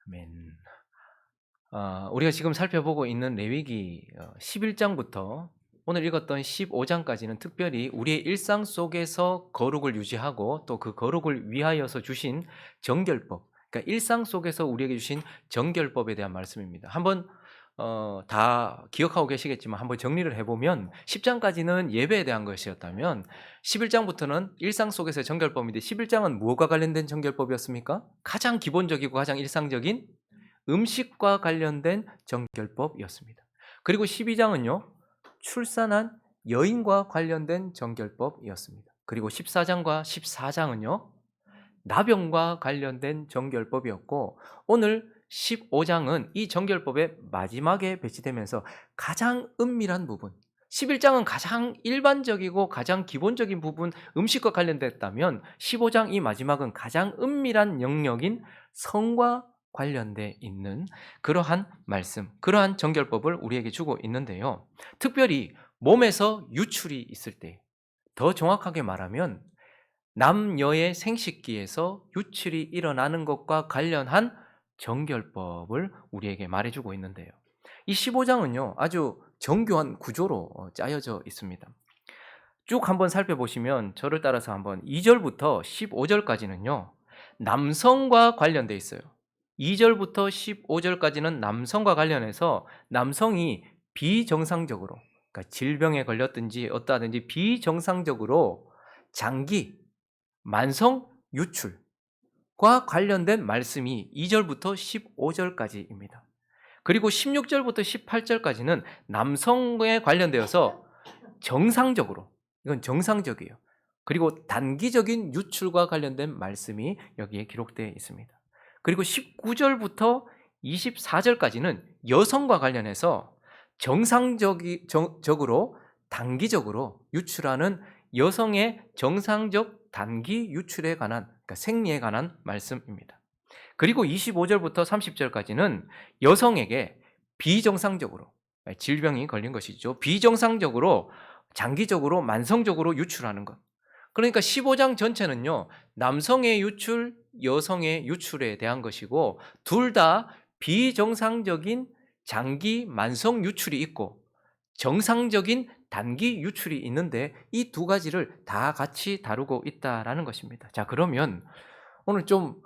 아멘. 우리가 지금 살펴보고 있는 레위기 11장부터 오늘 읽었던 15장까지는 특별히 우리의 일상 속에서 거룩을 유지하고 또 그 거룩을 위하여서 주신 정결법, 그러니까 일상 속에서 우리에게 주신 정결법에 대한 말씀입니다. 한번 다 기억하고 계시겠지만 한번 정리를 해보면 10장까지는 예배에 대한 것이었다면 11장부터는 일상 속에서의 정결법인데 11장은 무엇과 관련된 정결법이었습니까? 가장 기본적이고 가장 일상적인 음식과 관련된 정결법이었습니다. 그리고 12장은요, 출산한 여인과 관련된 정결법이었습니다. 그리고 14장과 14장은요, 나병과 관련된 정결법이었고, 오늘 15장은 이 정결법의 마지막에 배치되면서 가장 은밀한 부분, 11장은 가장 일반적이고 가장 기본적인 부분, 음식과 관련됐다면 15장 이 마지막은 가장 은밀한 영역인 성과 관련돼 있는 그러한 말씀, 그러한 정결법을 우리에게 주고 있는데요. 특별히 몸에서 유출이 있을 때, 더 정확하게 말하면 남녀의 생식기에서 유출이 일어나는 것과 관련한 정결법을 우리에게 말해주고 있는데요. 이 15장은요, 아주 정교한 구조로 짜여져 있습니다. 쭉 한번 살펴보시면 저를 따라서 한번 2절부터 15절까지는요, 남성과 관련돼 있어요. 2절부터 15절까지는 남성과 관련해서 남성이 비정상적으로, 그러니까 질병에 걸렸든지 어떠하든지 비정상적으로 장기, 만성 유출과 관련된 말씀이 2절부터 15절까지입니다. 그리고 16절부터 18절까지는 남성에 관련되어서 정상적으로, 이건 정상적이에요. 그리고 단기적인 유출과 관련된 말씀이 여기에 기록되어 있습니다. 그리고 19절부터 24절까지는 여성과 관련해서 정상적으로 단기적으로 유출하는 여성의 정상적 단기 유출에 관한, 그러니까 생리에 관한 말씀입니다. 그리고 25절부터 30절까지는 여성에게 비정상적으로, 질병이 걸린 것이죠. 비정상적으로 장기적으로 만성적으로 유출하는 것. 그러니까 15장 전체는요, 남성의 유출, 여성의 유출에 대한 것이고, 둘 다 비정상적인 장기 만성 유출이 있고 정상적인 단기 유출이 있는데 이 두 가지를 다 같이 다루고 있다라는 것입니다. 자, 그러면 오늘 좀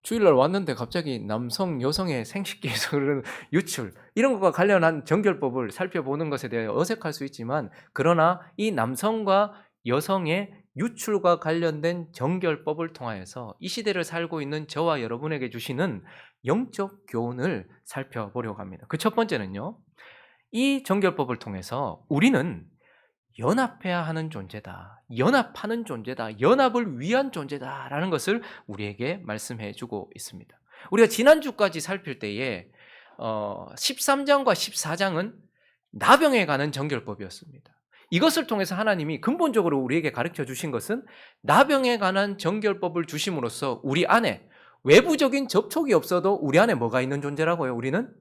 주일날 왔는데 갑자기 남성, 여성의 생식기에서 그런 유출, 이런 것과 관련한 정결법을 살펴보는 것에 대해 어색할 수 있지만, 그러나 이 남성과 여성의 유출과 관련된 정결법을 통하여서 이 시대를 살고 있는 저와 여러분에게 주시는 영적 교훈을 살펴보려고 합니다. 그 첫 번째는요, 이 정결법을 통해서 우리는 연합해야 하는 존재다, 연합하는 존재다, 연합을 위한 존재다라는 것을 우리에게 말씀해 주고 있습니다. 우리가 지난주까지 살필 때에 13장과 14장은 나병에 관한 정결법이었습니다. 이것을 통해서 하나님이 근본적으로 우리에게 가르쳐 주신 것은 나병에 관한 정결법을 주심으로써 우리 안에 외부적인 접촉이 없어도 우리 안에 뭐가 있는 존재라고요? 우리는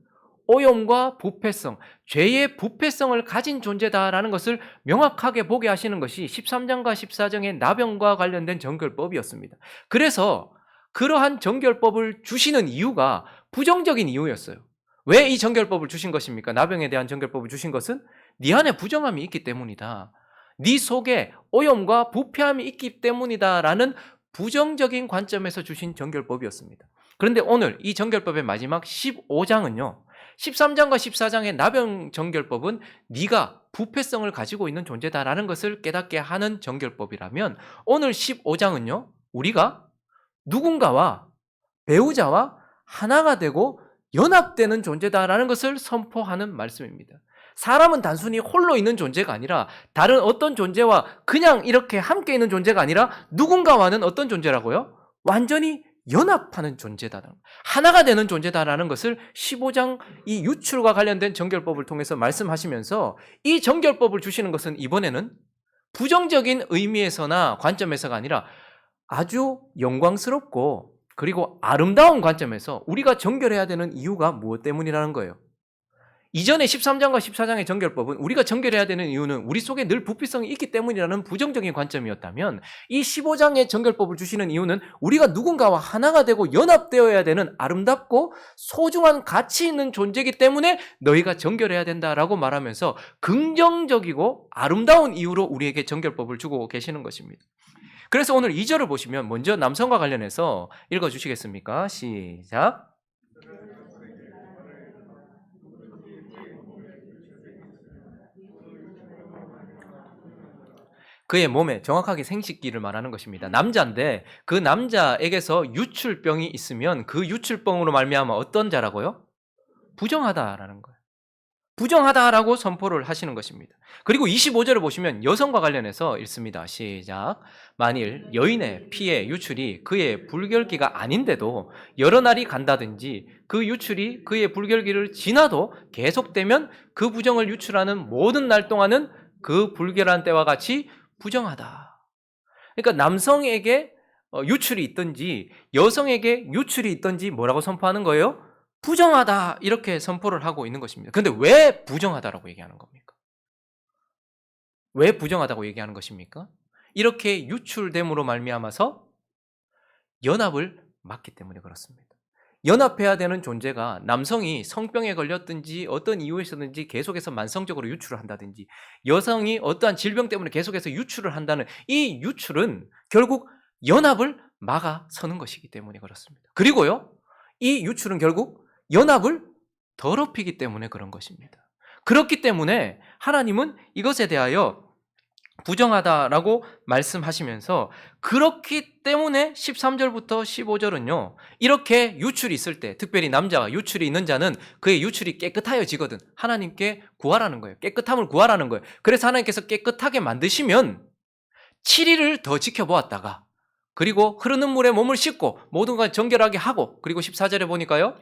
오염과 부패성, 죄의 부패성을 가진 존재다라는 것을 명확하게 보게 하시는 것이 13장과 14장의 나병과 관련된 정결법이었습니다. 그래서 그러한 정결법을 주시는 이유가 부정적인 이유였어요. 왜 이 정결법을 주신 것입니까? 나병에 대한 정결법을 주신 것은 네 안에 부정함이 있기 때문이다, 네 속에 오염과 부패함이 있기 때문이다라는 부정적인 관점에서 주신 정결법이었습니다. 그런데 오늘 이 정결법의 마지막 15장은요, 13장과 14장의 나병 정결법은 네가 부패성을 가지고 있는 존재다라는 것을 깨닫게 하는 정결법이라면, 오늘 15장은요, 우리가 누군가와, 배우자와 하나가 되고 연합되는 존재다라는 것을 선포하는 말씀입니다. 사람은 단순히 홀로 있는 존재가 아니라 다른 어떤 존재와 그냥 이렇게 함께 있는 존재가 아니라 누군가와는 어떤 존재라고요? 완전히 연합하는 존재다, 하나가 되는 존재다라는 것을 15장 이 유출과 관련된 정결법을 통해서 말씀하시면서, 이 정결법을 주시는 것은 이번에는 부정적인 의미에서나 관점에서가 아니라 아주 영광스럽고 그리고 아름다운 관점에서 우리가 정결해야 되는 이유가 무엇 때문이라는 거예요? 이전에 13장과 14장의 정결법은 우리가 정결해야 되는 이유는 우리 속에 늘 부피성이 있기 때문이라는 부정적인 관점이었다면, 이 15장의 정결법을 주시는 이유는 우리가 누군가와 하나가 되고 연합되어야 되는 아름답고 소중한 가치 있는 존재이기 때문에 너희가 정결해야 된다라고 말하면서 긍정적이고 아름다운 이유로 우리에게 정결법을 주고 계시는 것입니다. 그래서 오늘 2절을 보시면 먼저 남성과 관련해서 읽어주시겠습니까? 시작. 그의 몸에, 정확하게 생식기를 말하는 것입니다. 남자인데 그 남자에게서 유출병이 있으면 그 유출병으로 말미암아 어떤 자라고요? 부정하다라는 거예요. 부정하다라고 선포를 하시는 것입니다. 그리고 25절을 보시면 여성과 관련해서 읽습니다. 시작. 만일 여인의 피의 유출이 그의 불결기가 아닌데도 여러 날이 간다든지 그 유출이 그의 불결기를 지나도 계속되면 그 부정을 유출하는 모든 날 동안은 그 불결한 때와 같이 부정하다. 그러니까 남성에게 유출이 있든지 여성에게 유출이 있든지 뭐라고 선포하는 거예요? 부정하다, 이렇게 선포를 하고 있는 것입니다. 그런데 왜 부정하다라고 얘기하는 겁니까? 왜 부정하다고 얘기하는 것입니까? 이렇게 유출됨으로 말미암아서 연합을 막기 때문에 그렇습니다. 연합해야 되는 존재가 남성이 성병에 걸렸든지 어떤 이유에서든지 계속해서 만성적으로 유출을 한다든지 여성이 어떠한 질병 때문에 계속해서 유출을 한다는 이 유출은 결국 연합을 막아서는 것이기 때문에 그렇습니다. 그리고요, 이 유출은 결국 연합을 더럽히기 때문에 그런 것입니다. 그렇기 때문에 하나님은 이것에 대하여 부정하다라고 말씀하시면서, 그렇기 때문에 13절부터 15절은요, 이렇게 유출이 있을 때, 특별히 남자가 유출이 있는 자는 그의 유출이 깨끗하여지거든 하나님께 구하라는 거예요. 깨끗함을 구하라는 거예요. 그래서 하나님께서 깨끗하게 만드시면 7일을 더 지켜보았다가 그리고 흐르는 물에 몸을 씻고 모든 걸 정결하게 하고, 그리고 14절에 보니까요,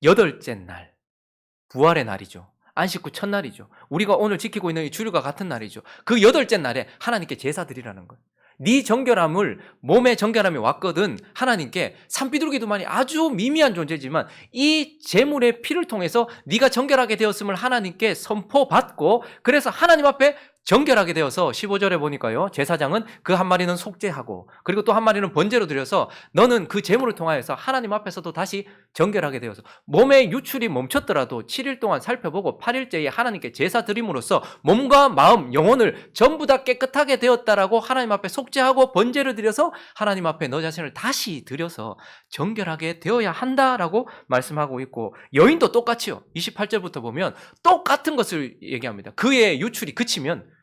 여덟째 날, 부활의 날이죠. 안식 후 첫날이죠. 우리가 오늘 지키고 있는 이 주일과 같은 날이죠. 그 여덟째 날에 하나님께 제사 드리라는 거예요. 네 정결함을, 몸의 정결함이 왔거든 하나님께. 산비둘기도만이 아주 미미한 존재지만 이 제물의 피를 통해서 네가 정결하게 되었음을 하나님께 선포받고, 그래서 하나님 앞에 정결하게 되어서 15절에 보니까요, 제사장은 그 한 마리는 속죄하고 그리고 또 한 마리는 번제로 드려서 너는 그 제물을 통하여서 하나님 앞에서도 다시 정결하게 되어서 몸의 유출이 멈췄더라도 7일 동안 살펴보고 8일째에 하나님께 제사 드림으로써 몸과 마음, 영혼을 전부 다 깨끗하게 되었다라고 하나님 앞에 속죄하고 번제를 드려서 하나님 앞에 너 자신을 다시 드려서 정결하게 되어야 한다라고 말씀하고 있고, 여인도 똑같이요. 28절부터 보면 똑같은 것을 얘기합니다. 그의 유출이 그치면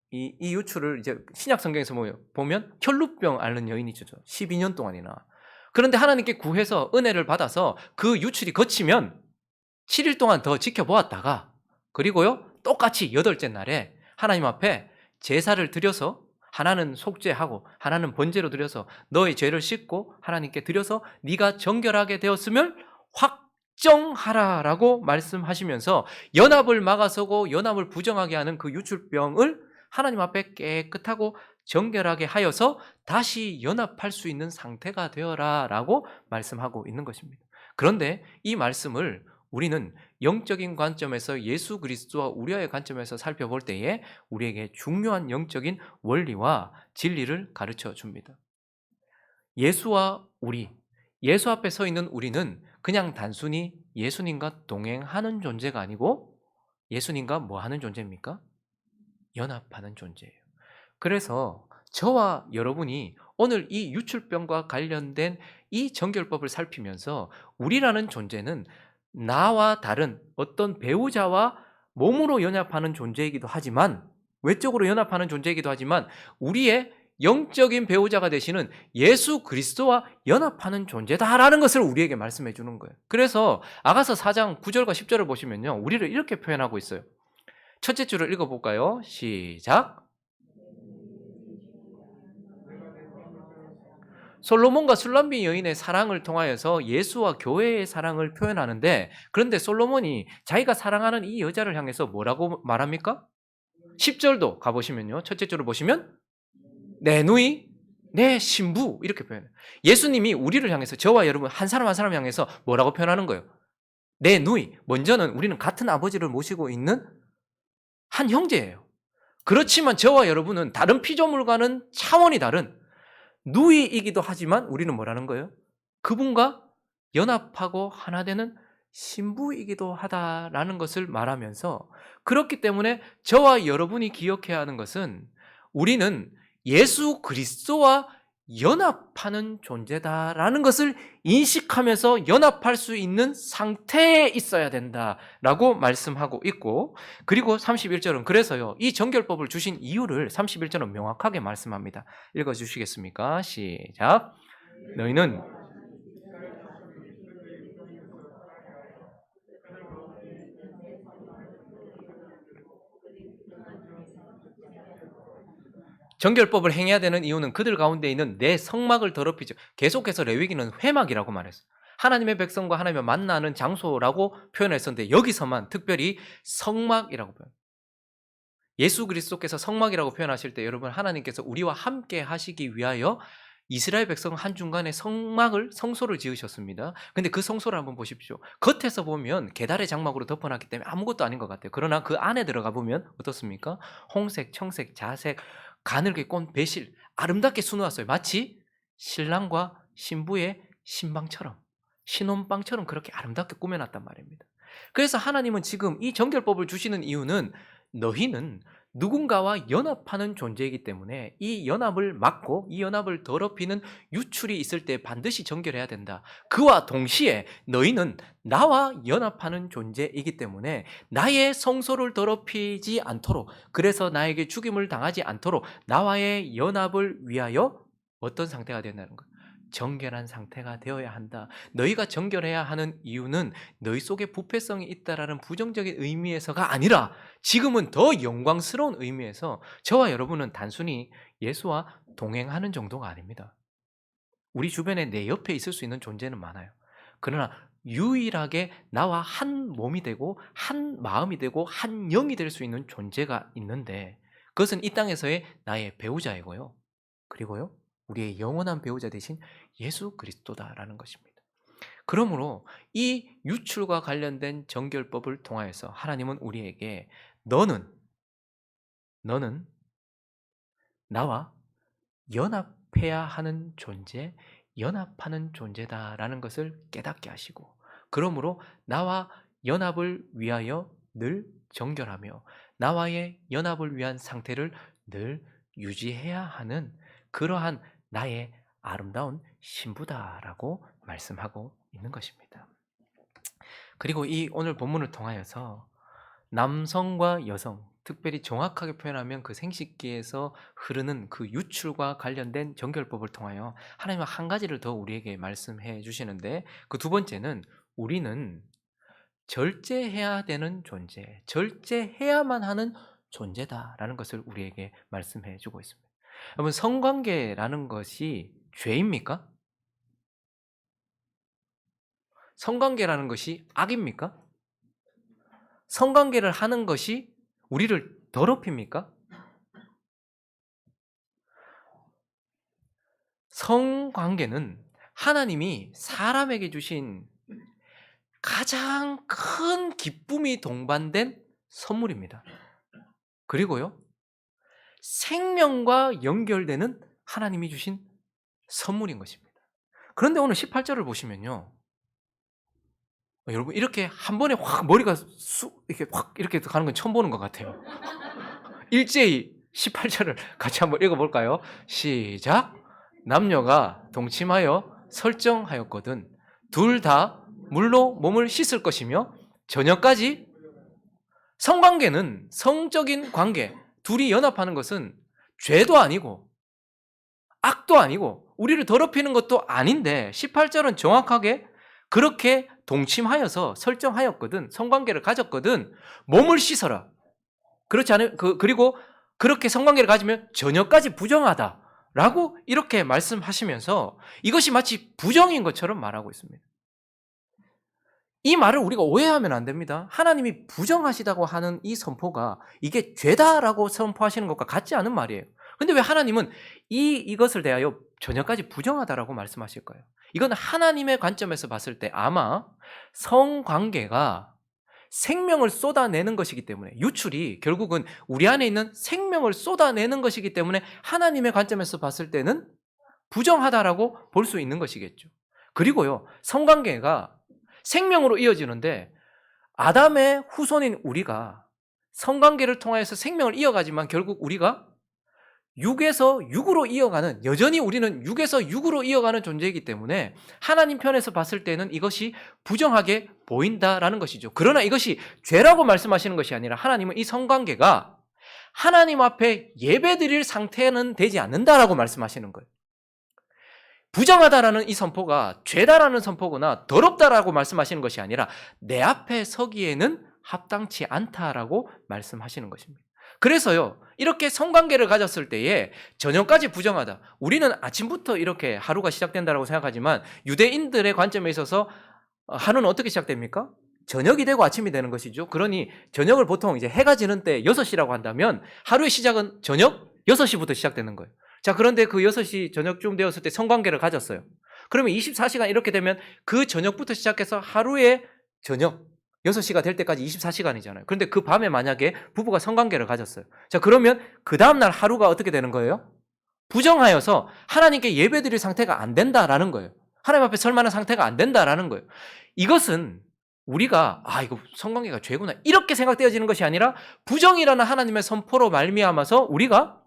이 유출을 이제 신약 성경에서 보면 혈루병 앓는 여인이죠. 12년 동안이나. 그런데 하나님께 구해서 은혜를 받아서 그 유출이 거치면 7일 동안 더 지켜보았다가 그리고요, 똑같이 여덟째 날에 하나님 앞에 제사를 드려서, 하나는 속죄하고 하나는 번제로 드려서 너의 죄를 씻고 하나님께 드려서 네가 정결하게 되었음을 확정하라라고 말씀하시면서 연합을 막아서고 연합을 부정하게 하는 그 유출병을 하나님 앞에 깨끗하고 정결하게 하여서 다시 연합할 수 있는 상태가 되어라라고 말씀하고 있는 것입니다. 그런데 이 말씀을 우리는 영적인 관점에서 예수 그리스도와 우리와의 관점에서 살펴볼 때에 우리에게 중요한 영적인 원리와 진리를 가르쳐 줍니다. 예수와 우리, 예수 앞에 서 있는 우리는 그냥 단순히 예수님과 동행하는 존재가 아니고 예수님과 뭐 하는 존재입니까? 연합하는 존재예요. 그래서 저와 여러분이 오늘 이 유출병과 관련된 이 정결법을 살피면서 우리라는 존재는 나와 다른 어떤 배우자와 몸으로 연합하는 존재이기도 하지만, 외적으로 연합하는 존재이기도 하지만 우리의 영적인 배우자가 되시는 예수 그리스도와 연합하는 존재다라는 것을 우리에게 말씀해 주는 거예요. 그래서 아가서 4장 9절과 10절을 보시면요, 우리를 이렇게 표현하고 있어요. 첫째 줄을 읽어볼까요? 시작. 솔로몬과 술람비 여인의 사랑을 통하여서 예수와 교회의 사랑을 표현하는데, 그런데 솔로몬이 자기가 사랑하는 이 여자를 향해서 뭐라고 말합니까? 10절도 가보시면요, 첫째 줄을 보시면 내 누이, 내 신부, 이렇게 표현해요. 예수님이 우리를 향해서, 저와 여러분 한 사람 한 사람 향해서 뭐라고 표현하는 거예요? 내 누이, 먼저는 우리는 같은 아버지를 모시고 있는 한 형제예요. 그렇지만 저와 여러분은 다른 피조물과는 차원이 다른 누이이기도 하지만 우리는 뭐라는 거예요? 그분과 연합하고 하나 되는 신부이기도 하다라는 것을 말하면서, 그렇기 때문에 저와 여러분이 기억해야 하는 것은 우리는 예수 그리스도와 연합하는 존재다라는 것을 인식하면서 연합할 수 있는 상태에 있어야 된다라고 말씀하고 있고, 그리고 31절은 그래서요, 이 정결법을 주신 이유를 31절은 명확하게 말씀합니다. 읽어주시겠습니까? 시작. 너희는 정결법을 행해야 되는 이유는 그들 가운데 있는 내 성막을 더럽히죠. 계속해서 레위기는 회막이라고 말했어요. 하나님의 백성과 하나님을 만나는 장소라고 표현했었는데 여기서만 특별히 성막이라고 표현해요. 예수 그리스도께서 성막이라고 표현하실 때 여러분, 하나님께서 우리와 함께 하시기 위하여 이스라엘 백성 한중간에 성소를 지으셨습니다. 근데 그 성소를 한번 보십시오. 겉에서 보면 계달의 장막으로 덮어놨기 때문에 아무것도 아닌 것 같아요. 그러나 그 안에 들어가 보면 어떻습니까? 홍색, 청색, 자색, 가늘게 꼰 배실 아름답게 수놓았어요. 마치 신랑과 신부의 신방처럼, 신혼방처럼 그렇게 아름답게 꾸며놨단 말입니다. 그래서 하나님은 지금 이 정결법을 주시는 이유는 너희는 누군가와 연합하는 존재이기 때문에 이 연합을 막고 이 연합을 더럽히는 유출이 있을 때 반드시 정결해야 된다. 그와 동시에 너희는 나와 연합하는 존재이기 때문에 나의 성소를 더럽히지 않도록, 그래서 나에게 죽임을 당하지 않도록 나와의 연합을 위하여 어떤 상태가 된다는 거예요? 정결한 상태가 되어야 한다. 너희가 정결해야 하는 이유는 너희 속에 부패성이 있다라는 부정적인 의미에서가 아니라 지금은 더 영광스러운 의미에서 저와 여러분은 단순히 예수와 동행하는 정도가 아닙니다. 우리 주변에 내 옆에 있을 수 있는 존재는 많아요. 그러나 유일하게 나와 한 몸이 되고 한 마음이 되고 한 영이 될 수 있는 존재가 있는데, 그것은 이 땅에서의 나의 배우자이고요. 그리고요, 우리의 영원한 배우자 되신 예수 그리스도다라는 것입니다. 그러므로 이 유출과 관련된 정결법을 통하여서 하나님은 우리에게 너는 나와 연합해야 하는 존재, 연합하는 존재다라는 것을 깨닫게 하시고, 그러므로 나와 연합을 위하여 늘 정결하며 나와의 연합을 위한 상태를 늘 유지해야 하는 그러한 나의 아름다운 신부다라고 말씀하고 있는 것입니다. 그리고 이 오늘 본문을 통하여서 남성과 여성, 특별히 정확하게 표현하면 그 생식기에서 흐르는 그 유출과 관련된 정결법을 통하여 하나님은 한 가지를 더 우리에게 말씀해 주시는데, 그 두 번째는 우리는 절제해야 되는 존재, 절제해야만 하는 존재다라는 것을 우리에게 말씀해 주고 있습니다. 여러분, 성관계라는 것이 죄입니까? 성관계라는 것이 악입니까? 성관계를 하는 것이 우리를 더럽힙니까? 성관계는 하나님이 사람에게 주신 가장 큰 기쁨이 동반된 선물입니다. 그리고요, 생명과 연결되는 하나님이 주신 선물인 것입니다. 그런데 오늘 18절을 보시면요, 여러분, 이렇게 한 번에 확 머리가 이렇게 확 이렇게 가는 건 처음 보는 것 같아요. 일제히 18절을 같이 한번 읽어볼까요? 시작. 남녀가 동침하여 설정하였거든 둘 다 물로 몸을 씻을 것이며 저녁까지. 성관계는 성적인 관계, 둘이 연합하는 것은 죄도 아니고 악도 아니고 우리를 더럽히는 것도 아닌데 18절은 정확하게 그렇게 동침하여서 설정하였거든, 성관계를 가졌거든 몸을 씻어라. 그렇지 않으면 그리고 그렇게 성관계를 가지면 저녁까지 부정하다라고 이렇게 말씀하시면서 이것이 마치 부정인 것처럼 말하고 있습니다. 이 말을 우리가 오해하면 안 됩니다. 하나님이 부정하시다고 하는 이 선포가 이게 죄다라고 선포하시는 것과 같지 않은 말이에요. 근데 왜 하나님은 이것을 대하여 저녁까지 부정하다라고 말씀하실까요? 이건 하나님의 관점에서 봤을 때 아마 성관계가 생명을 쏟아내는 것이기 때문에, 유출이 결국은 우리 안에 있는 생명을 쏟아내는 것이기 때문에 하나님의 관점에서 봤을 때는 부정하다라고 볼 수 있는 것이겠죠. 그리고요, 성관계가 생명으로 이어지는데 아담의 후손인 우리가 성관계를 통해서 생명을 이어가지만 결국 우리가 육에서 육으로 이어가는, 여전히 우리는 육에서 육으로 이어가는 존재이기 때문에 하나님 편에서 봤을 때는 이것이 부정하게 보인다라는 것이죠. 그러나 이것이 죄라고 말씀하시는 것이 아니라 하나님은 이 성관계가 하나님 앞에 예배드릴 상태는 되지 않는다라고 말씀하시는 거예요. 부정하다라는 이 선포가 죄다라는 선포거나 더럽다라고 말씀하시는 것이 아니라 내 앞에 서기에는 합당치 않다라고 말씀하시는 것입니다. 그래서요, 이렇게 성관계를 가졌을 때에 저녁까지 부정하다. 우리는 아침부터 이렇게 하루가 시작된다고 생각하지만 유대인들의 관점에 있어서 하루는 어떻게 시작됩니까? 저녁이 되고 아침이 되는 것이죠. 그러니 저녁을 보통 이제 해가 지는 때 6시라고 한다면 하루의 시작은 저녁 6시부터 시작되는 거예요. 자, 그런데 그 6시 저녁쯤 되었을 때 성관계를 가졌어요. 그러면 24시간 이렇게 되면 그 저녁부터 시작해서 하루의 저녁 6시가 될 때까지 24시간이잖아요. 그런데 그 밤에 만약에 부부가 성관계를 가졌어요. 자, 그러면 그 다음날 하루가 어떻게 되는 거예요? 부정하여서 하나님께 예배드릴 상태가 안 된다라는 거예요. 하나님 앞에 설 만한 상태가 안 된다라는 거예요. 이것은 우리가 이거 성관계가 죄구나 이렇게 생각되어지는 것이 아니라 부정이라는 하나님의 선포로 말미암아서 우리가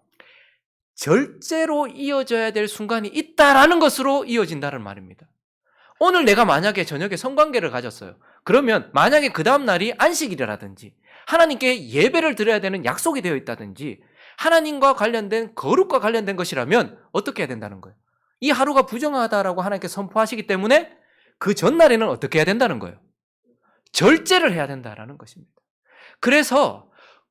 절제로 이어져야 될 순간이 있다라는 것으로 이어진다는 말입니다. 오늘 내가 만약에 저녁에 성관계를 가졌어요. 그러면 만약에 그 다음 날이 안식일이라든지 하나님께 예배를 드려야 되는 약속이 되어 있다든지 하나님과 관련된 거룩과 관련된 것이라면 어떻게 해야 된다는 거예요? 이 하루가 부정하다라고 하나님께 선포하시기 때문에 그 전날에는 어떻게 해야 된다는 거예요? 절제를 해야 된다라는 것입니다. 그래서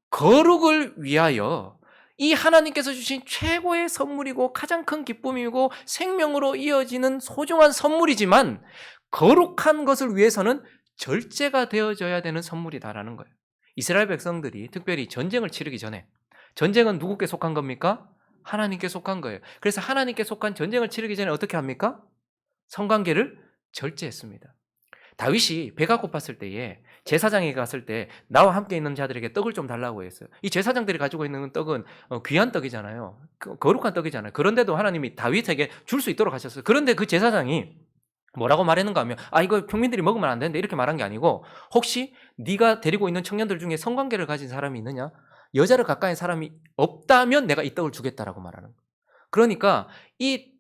거룩을 위하여 이 하나님께서 주신 최고의 선물이고 가장 큰 기쁨이고 생명으로 이어지는 소중한 선물이지만 거룩한 것을 위해서는 절제가 되어져야 되는 선물이다라는 거예요. 이스라엘 백성들이 특별히 전쟁을 치르기 전에, 전쟁은 누구께 속한 겁니까? 하나님께 속한 거예요. 그래서 하나님께 속한 전쟁을 치르기 전에 어떻게 합니까? 성관계를 절제했습니다. 다윗이 배가 고팠을 때에 제사장에게 갔을 때 나와 함께 있는 자들에게 떡을 좀 달라고 했어요. 이 제사장들이 가지고 있는 떡은 귀한 떡이잖아요. 거룩한 떡이잖아요. 그런데도 하나님이 다윗에게 줄 수 있도록 하셨어요. 그런데 그 제사장이 뭐라고 말했는가 하면 이거 평민들이 먹으면 안 되는데 이렇게 말한 게 아니고, 혹시 네가 데리고 있는 청년들 중에 성관계를 가진 사람이 있느냐? 여자를 가까이 사람이 없다면 내가 이 떡을 주겠다라고 말하는 거예요. 그러니까 이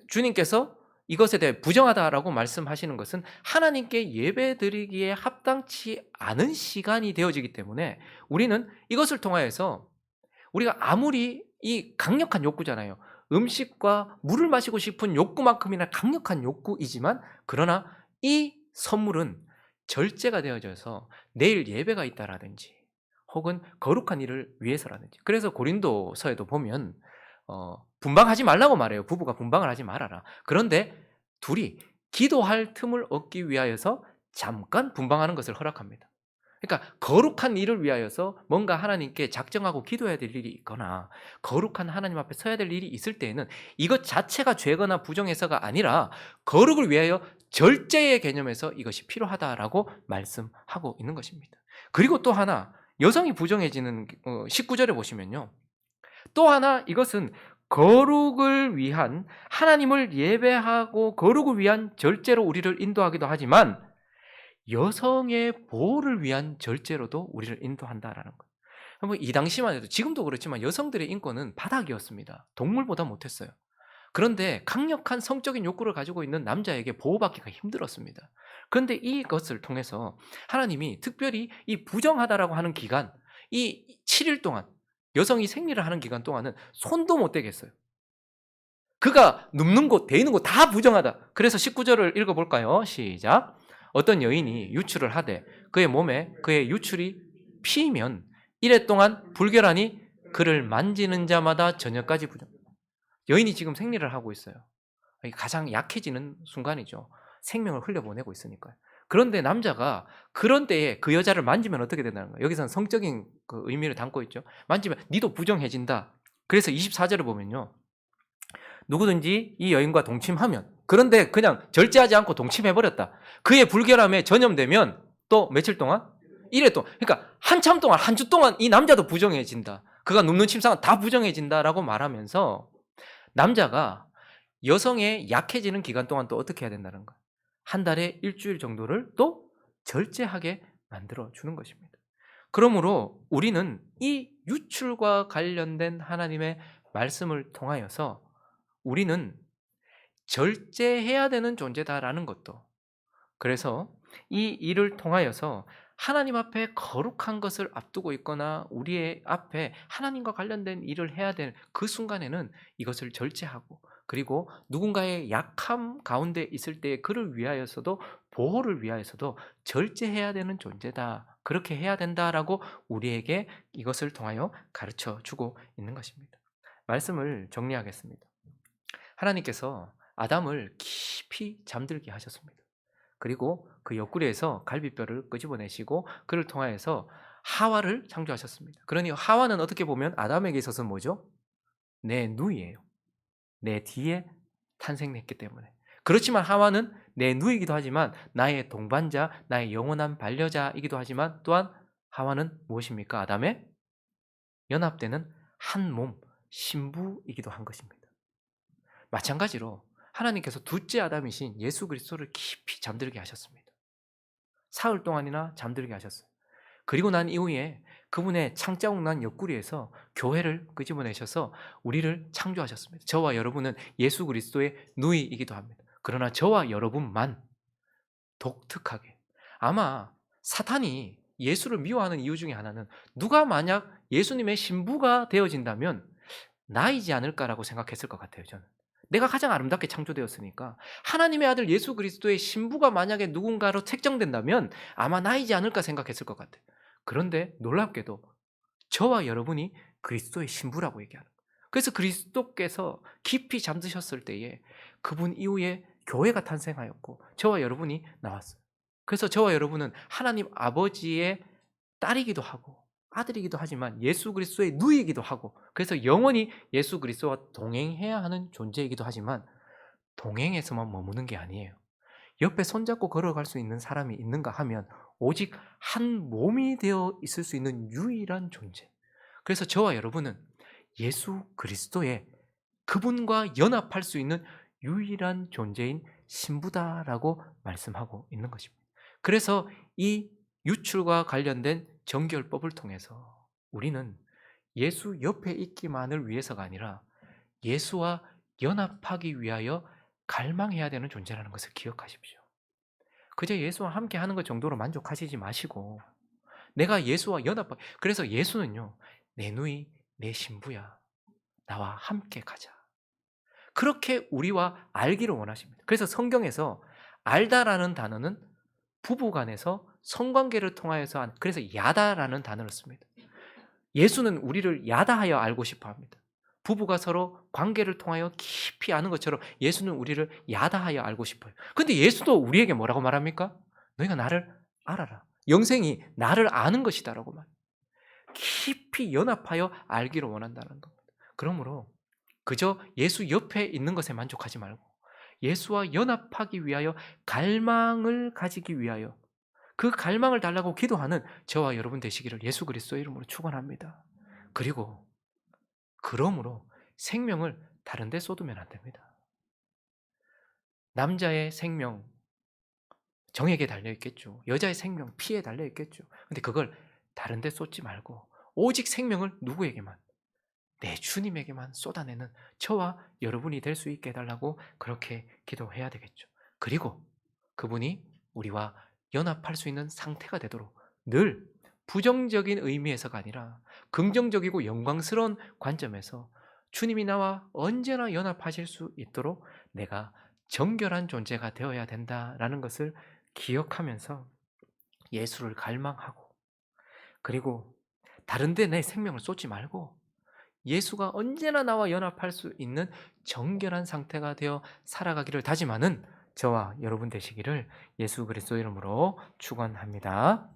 주님께서 이것에 대해 부정하다라고 말씀하시는 것은 하나님께 예배드리기에 합당치 않은 시간이 되어지기 때문에 우리는 이것을 통하여서 우리가 아무리 이 강력한 욕구잖아요. 음식과 물을 마시고 싶은 욕구만큼이나 강력한 욕구이지만 그러나 이 선물은 절제가 되어져서 내일 예배가 있다라든지 혹은 거룩한 일을 위해서라든지. 그래서 고린도서에도 보면 분방하지 말라고 말해요. 부부가 분방을 하지 말아라. 그런데 둘이 기도할 틈을 얻기 위하여서 잠깐 분방하는 것을 허락합니다. 그러니까 거룩한 일을 위하여서 뭔가 하나님께 작정하고 기도해야 될 일이 있거나 거룩한 하나님 앞에 서야 될 일이 있을 때에는 이것 자체가 죄거나 부정해서가 아니라 거룩을 위하여 절제의 개념에서 이것이 필요하다라고 말씀하고 있는 것입니다. 그리고 또 하나, 여성이 부정해지는 19절에 보시면요, 또 하나 이것은 거룩을 위한, 하나님을 예배하고 거룩을 위한 절제로 우리를 인도하기도 하지만 여성의 보호를 위한 절제로도 우리를 인도한다라는 거예요. 이 당시만 해도, 지금도 그렇지만 여성들의 인권은 바닥이었습니다. 동물보다 못했어요. 그런데 강력한 성적인 욕구를 가지고 있는 남자에게 보호받기가 힘들었습니다. 그런데 이것을 통해서 하나님이 특별히 이 부정하다라고 하는 기간, 이 7일 동안 여성이 생리를 하는 기간 동안은 손도 못 대겠어요. 그가 눕는 곳, 대이는 곳 다 부정하다. 그래서 19절을 읽어볼까요? 시작. 어떤 여인이 유출을 하되 그의 몸에 그의 유출이 피면 이래 동안 불결하니 그를 만지는 자마다 저녁까지 부정. 여인이 지금 생리를 하고 있어요. 가장 약해지는 순간이죠. 생명을 흘려보내고 있으니까요. 그런데 남자가 그런 때에 그 여자를 만지면 어떻게 된다는 거예요? 여기서는 성적인 그 의미를 담고 있죠. 만지면 니도 부정해진다. 그래서 24절을 보면요, 누구든지 이 여인과 동침하면, 그런데 그냥 절제하지 않고 동침해버렸다. 그의 불결함에 전염되면 또 며칠 동안? 1회 동안. 그러니까 한참 동안, 한 주 동안 이 남자도 부정해진다. 그가 눕는 침상은 다 부정해진다라고 말하면서 남자가 여성의 약해지는 기간 동안 또 어떻게 해야 된다는 거예요. 한 달에 일주일 정도를 또 절제하게 만들어주는 것입니다. 그러므로 우리는 이 유출과 관련된 하나님의 말씀을 통하여서 우리는 절제해야 되는 존재다라는 것도, 그래서 이 일을 통하여서 하나님 앞에 거룩한 것을 앞두고 있거나 우리의 앞에 하나님과 관련된 일을 해야 되는 그 순간에는 이것을 절제하고, 그리고 누군가의 약함 가운데 있을 때 그를 위하여서도, 보호를 위하여서도 절제해야 되는 존재다, 그렇게 해야 된다라고 우리에게 이것을 통하여 가르쳐 주고 있는 것입니다. 말씀을 정리하겠습니다. 하나님께서 아담을 깊이 잠들게 하셨습니다. 그리고 그 옆구리에서 갈비뼈를 끄집어내시고 그를 통하여서 하와를 창조하셨습니다. 그러니 하와는 어떻게 보면 아담에게 있어서 뭐죠? 내 누이예요. 내 뒤에 탄생했기 때문에. 그렇지만 하와는 내 누이기도 하지만 나의 동반자, 나의 영원한 반려자이기도 하지만 또한 하와는 무엇입니까? 아담의 연합되는 한 몸, 신부이기도 한 것입니다. 마찬가지로 하나님께서 둘째 아담이신 예수 그리스도를 깊이 잠들게 하셨습니다. 사흘 동안이나 잠들게 하셨어요. 그리고 난 이후에 그분의 창자국 난 옆구리에서 교회를 끄집어내셔서 우리를 창조하셨습니다. 저와 여러분은 예수 그리스도의 누이이기도 합니다. 그러나 저와 여러분만 독특하게, 아마 사탄이 예수를 미워하는 이유 중에 하나는 누가 만약 예수님의 신부가 되어진다면 나이지 않을까라고 생각했을 것 같아요. 저는 내가 가장 아름답게 창조되었으니까 하나님의 아들 예수 그리스도의 신부가 만약에 누군가로 책정된다면 아마 나이지 않을까 생각했을 것 같아요. 그런데 놀랍게도 저와 여러분이 그리스도의 신부라고 얘기하는 거예요. 그래서 그리스도께서 깊이 잠드셨을 때에 그분 이후에 교회가 탄생하였고 저와 여러분이 나왔어요. 그래서 저와 여러분은 하나님 아버지의 딸이기도 하고 아들이기도 하지만 예수 그리스도의 누이이기도 하고, 그래서 영원히 예수 그리스도와 동행해야 하는 존재이기도 하지만 동행에서만 머무는 게 아니에요. 옆에 손잡고 걸어갈 수 있는 사람이 있는가 하면 오직 한 몸이 되어 있을 수 있는 유일한 존재. 그래서 저와 여러분은 예수 그리스도의 그분과 연합할 수 있는 유일한 존재인 신부다라고 말씀하고 있는 것입니다. 그래서 이 유출과 관련된 정결법을 통해서 우리는 예수 옆에 있기만을 위해서가 아니라 예수와 연합하기 위하여 갈망해야 되는 존재라는 것을 기억하십시오. 그저 예수와 함께 하는 것 정도로 만족하시지 마시고 내가 예수와 연합하, 그래서 예수는요, 내 누이, 내 신부야. 나와 함께 가자. 그렇게 우리와 알기를 원하십니다. 그래서 성경에서 알다라는 단어는 부부간에서 성관계를 통하여서 한, 그래서 야다라는 단어를 씁니다. 예수는 우리를 야다하여 알고 싶어 합니다. 부부가 서로 관계를 통하여 깊이 아는 것처럼 예수는 우리를 야다하여 알고 싶어요. 근데 예수도 우리에게 뭐라고 말합니까? 너희가 나를 알아라. 영생이 나를 아는 것이다라고 말. 깊이 연합하여 알기를 원한다는 겁니다. 그러므로 그저 예수 옆에 있는 것에 만족하지 말고 예수와 연합하기 위하여 갈망을 가지기 위하여 그 갈망을 달라고 기도하는 저와 여러분 되시기를 예수 그리스도의 이름으로 축원합니다. 그리고 그러므로 생명을 다른 데 쏟으면 안 됩니다. 남자의 생명 정에게 달려 있겠죠. 여자의 생명 피에 달려 있겠죠. 근데 그걸 다른 데 쏟지 말고 오직 생명을 누구에게만? 내 주님에게만 쏟아내는 저와 여러분이 될 수 있게 해달라고 그렇게 기도해야 되겠죠. 그리고 그분이 우리와 연합할 수 있는 상태가 되도록 늘 부정적인 의미에서가 아니라 긍정적이고 영광스러운 관점에서 주님이 나와 언제나 연합하실 수 있도록 내가 정결한 존재가 되어야 된다라는 것을 기억하면서 예수를 갈망하고, 그리고 다른 데 내 생명을 쏟지 말고 예수가 언제나 나와 연합할 수 있는 정결한 상태가 되어 살아가기를 다짐하는 저와 여러분 되시기를 예수 그리스도 이름으로 축원합니다.